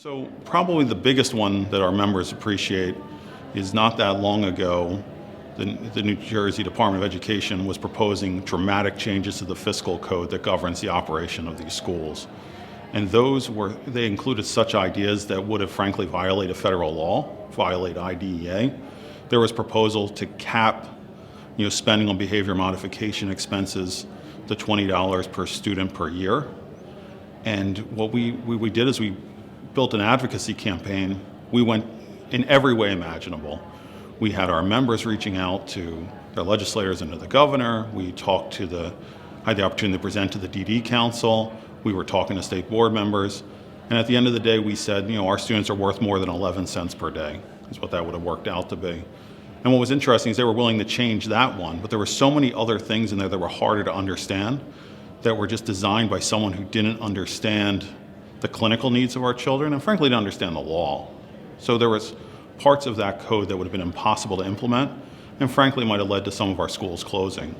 So probably the biggest one that our members appreciate is not that long ago, the New Jersey Department of Education was proposing dramatic changes to the fiscal code that governs the operation of these schools. And they included such ideas that would have frankly violated federal law, violate IDEA. There was proposal to cap spending on behavior modification expenses to $20 per student per year. And what we did is we built an advocacy campaign. We went in every way imaginable. We had our members reaching out to their legislators and to the governor. We had the opportunity to present to the DD Council. We were talking to state board members. And at the end of the day, we said, our students are worth more than 11 cents per day, is what that would have worked out to be. And what was interesting is they were willing to change that one, but there were so many other things in there that were harder to understand that were just designed by someone who didn't understand the clinical needs of our children and frankly didn't understand the law. So there was parts of that code that would have been impossible to implement and frankly might have led to some of our schools closing,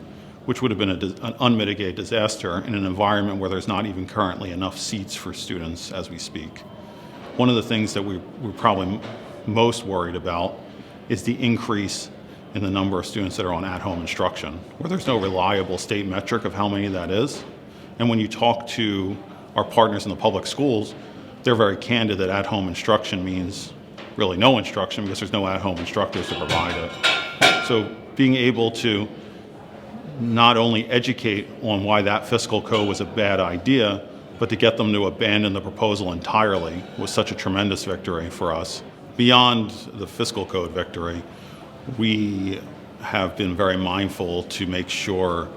which would have been an unmitigated disaster in an environment where there's not even currently enough seats for students as we speak. One of the things that we're probably most worried about is the increase in the number of students that are on at-home instruction, where there's no reliable state metric of how many that is. And when you talk to our partners in the public schools, they're very candid that at-home instruction means really no instruction because there's no at-home instructors to provide it. So being able to not only educate on why that fiscal code was a bad idea, but to get them to abandon the proposal entirely was such a tremendous victory for us. Beyond the fiscal code victory, we have been very mindful to make sure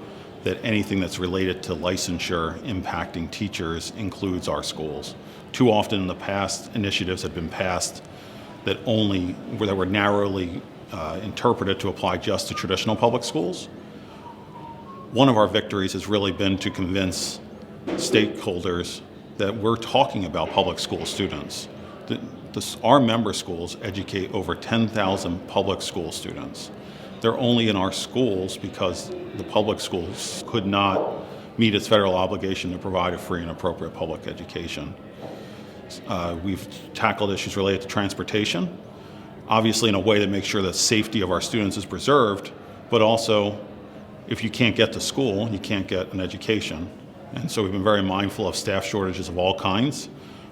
that anything that's related to licensure impacting teachers includes our schools. Too often in the past, initiatives have been passed that were narrowly interpreted to apply just to traditional public schools. One of our victories has really been to convince stakeholders that we're talking about public school students. Our member schools educate over 10,000 public school students. They're only in our schools because the public schools could not meet its federal obligation to provide a free and appropriate public education. We've tackled issues related to transportation, obviously in a way that makes sure the safety of our students is preserved, but also if you can't get to school, you can't get an education. And so we've been very mindful of staff shortages of all kinds.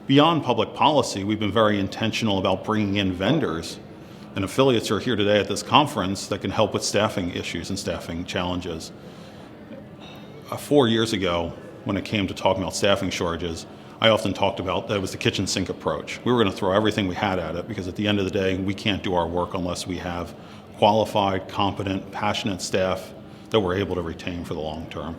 Beyond public policy, we've been very intentional about bringing in vendors and affiliates who are here today at this conference that can help with staffing issues and staffing challenges. 4 years ago, when it came to talking about staffing shortages, I often talked about that it was the kitchen sink approach. We were going to throw everything we had at it because at the end of the day, we can't do our work unless we have qualified, competent, passionate staff that we're able to retain for the long term.